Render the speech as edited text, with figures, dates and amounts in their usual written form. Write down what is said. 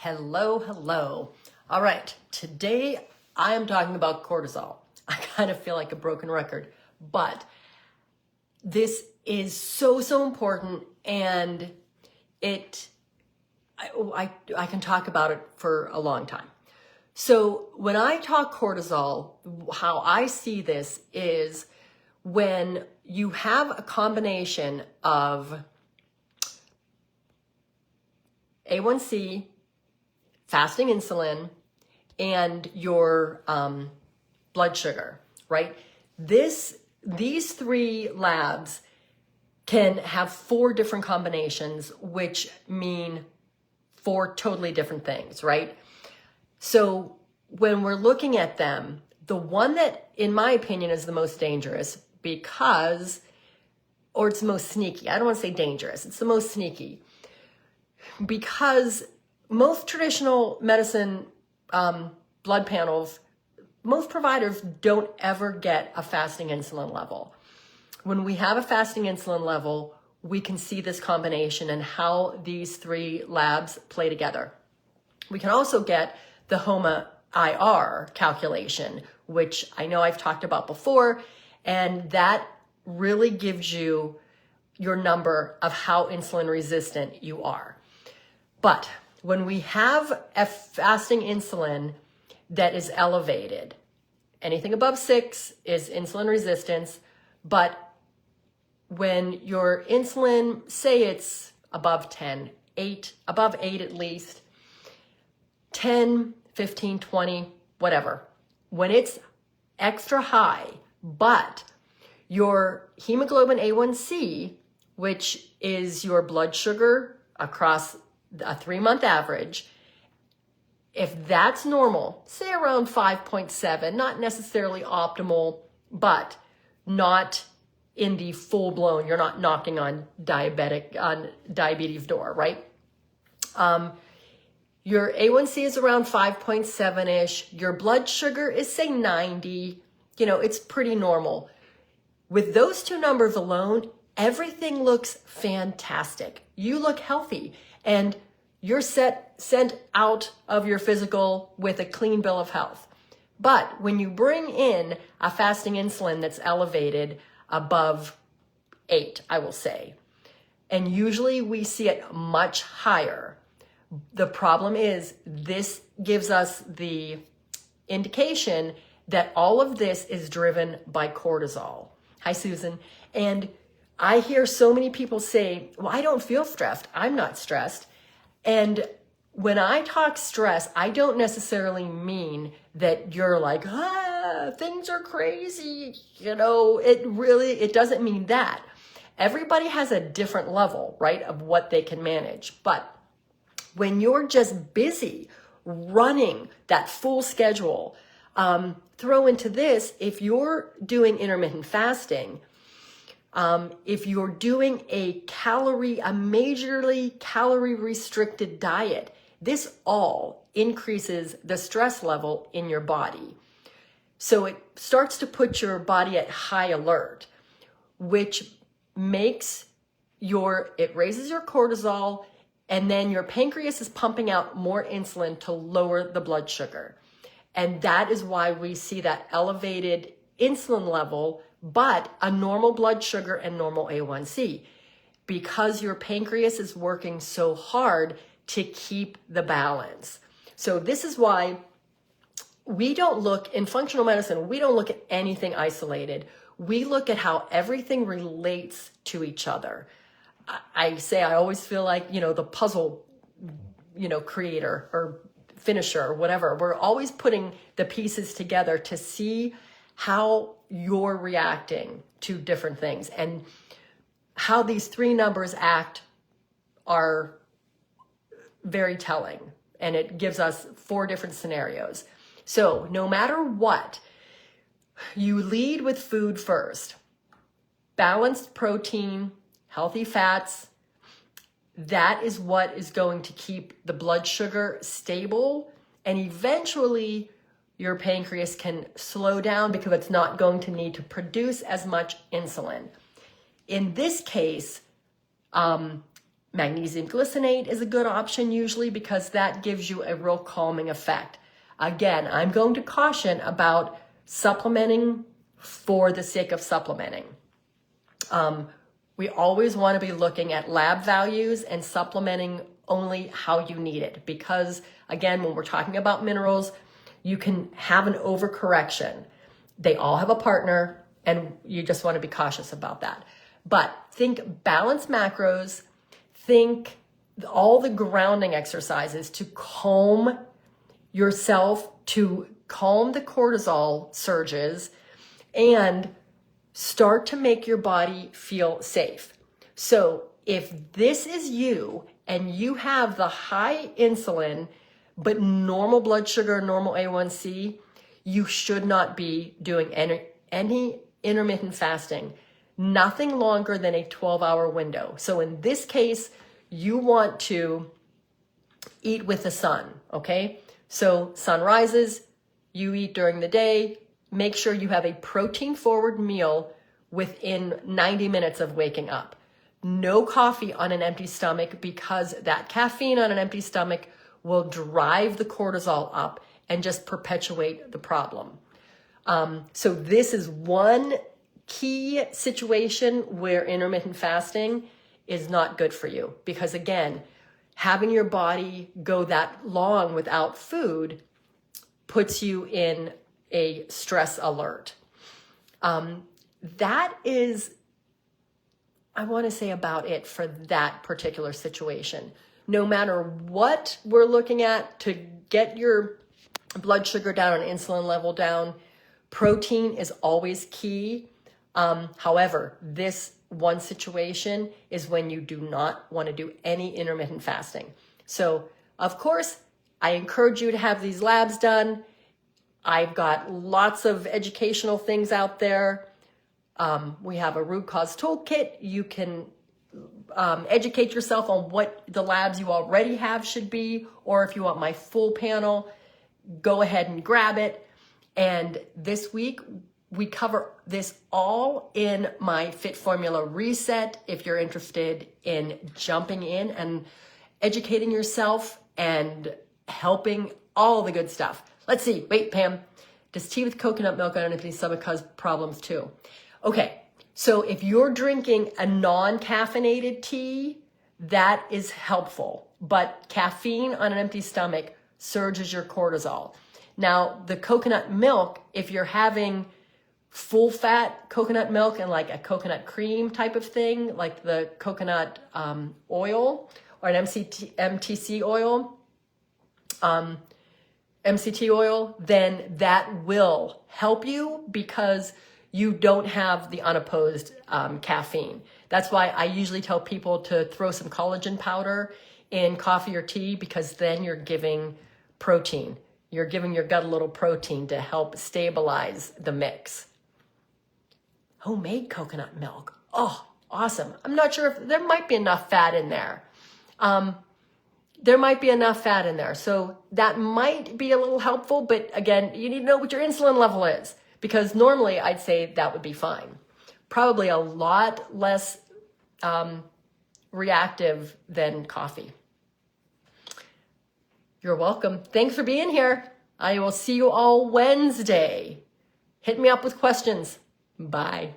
Hello, hello. All right, today I am talking about cortisol. I kind of feel like a broken record, but this is so important, and I can talk about it for a long time. So when I talk cortisol, how I see this is when you have a combination of A1C, fasting insulin, and your blood sugar, right? These three labs can have 4 different combinations, which mean 4 totally different things, right? So when we're looking at them, the one that, in my opinion, is the most dangerous it's the most sneaky. I don't want to say dangerous. It's the most sneaky because most traditional medicine blood panels, most providers don't ever get a fasting insulin level. When we have a fasting insulin level, we can see this combination and how these 3 labs play together. We can also get the HOMA-IR calculation, which I know I've talked about before, and that really gives you your number of how insulin resistant you are. But when we have a fasting insulin that is elevated, anything above 6 is insulin resistance, but when your insulin, say it's above 10, above 8 at least, 10, 15, 20, whatever, when it's extra high, but your hemoglobin A1C, which is your blood sugar across a 3-month average, if that's normal, say around 5.7, not necessarily optimal, but not in the full-blown, you're not knocking on diabetes door, right? Your A1C is around 5.7-ish. Your blood sugar is, say, 90. It's pretty normal. With those 2 numbers alone, everything looks fantastic. You look healthy, and you're sent out of your physical with a clean bill of health. But when you bring in a fasting insulin that's elevated above 8, I will say, and usually we see it much higher, the problem is this gives us the indication that all of this is driven by cortisol. Hi, Susan. And I hear so many people say, well, I don't feel stressed. I'm not stressed. And when I talk stress, I don't necessarily mean that you're like, things are crazy. It doesn't mean that. Everybody has a different level, right, of what they can manage. But when you're just busy running that full schedule, throw into this, if you're doing intermittent fasting, if you're doing a majorly calorie restricted diet, this all increases the stress level in your body. So it starts to put your body at high alert, which raises your cortisol, and then your pancreas is pumping out more insulin to lower the blood sugar. And that is why we see that elevated insulin level, but a normal blood sugar and normal A1C, because your pancreas is working so hard to keep the balance. So this is why in functional medicine, we don't look at anything isolated. We look at how everything relates to each other. I always feel like, the puzzle, creator or finisher or whatever. We're always putting the pieces together to see how you're reacting to different things, and how these 3 numbers act are very telling, and it gives us 4 different scenarios. So no matter what, you lead with food first. Balanced protein, healthy fats, that is what is going to keep the blood sugar stable, and eventually your pancreas can slow down because it's not going to need to produce as much insulin. In this case, Magnesium glycinate is a good option usually because that gives you a real calming effect. Again, I'm going to caution about supplementing for the sake of supplementing. We always want to be looking at lab values and supplementing only how you need it because, again, when we're talking about minerals, you can have an overcorrection. They all have a partner, and you just want to be cautious about that. But think balanced macros, think all the grounding exercises to calm yourself, to calm the cortisol surges, and start to make your body feel safe. So if this is you and you have the high insulin, but normal blood sugar, normal A1C, you should not be doing any intermittent fasting, nothing longer than a 12-hour window. So in this case, you want to eat with the sun, okay? So sun rises, you eat during the day, make sure you have a protein-forward meal within 90 minutes of waking up. No coffee on an empty stomach because that caffeine on an empty stomach will drive the cortisol up and just perpetuate the problem. So this is one key situation where intermittent fasting is not good for you because, again, having your body go that long without food puts you in a stress alert. That is, I want to say, about it for that particular situation. No matter what we're looking at to get your blood sugar down and insulin level down, protein is always key. However, this one situation is when you do not want to do any intermittent fasting. So, of course, I encourage you to have these labs done. I've got lots of educational things out there. We have a root cause toolkit. You can educate yourself on what the labs you already have should be, or if you want my full panel, go ahead and grab it. And this week, we cover this all in my Fit Formula Reset if you're interested in jumping in and educating yourself and helping all the good stuff. Let's see. Wait, Pam. Does tea with coconut milk on an empty stomach cause problems too? Okay. So if you're drinking a non-caffeinated tea, that is helpful. But caffeine on an empty stomach surges your cortisol. Now, the coconut milk, if you're having full fat coconut milk and like a coconut cream type of thing, like the coconut oil or an MCT oil, then that will help you because you don't have the unopposed caffeine. That's why I usually tell people to throw some collagen powder in coffee or tea because then you're giving protein. You're giving your gut a little protein to help stabilize the mix. Homemade coconut milk. Oh, awesome. I'm not sure if there might be enough fat in there. So that might be a little helpful, but again, you need to know what your insulin level is because normally I'd say that would be fine. Probably a lot less reactive than coffee. You're welcome. Thanks for being here. I will see you all Wednesday. Hit me up with questions. Bye.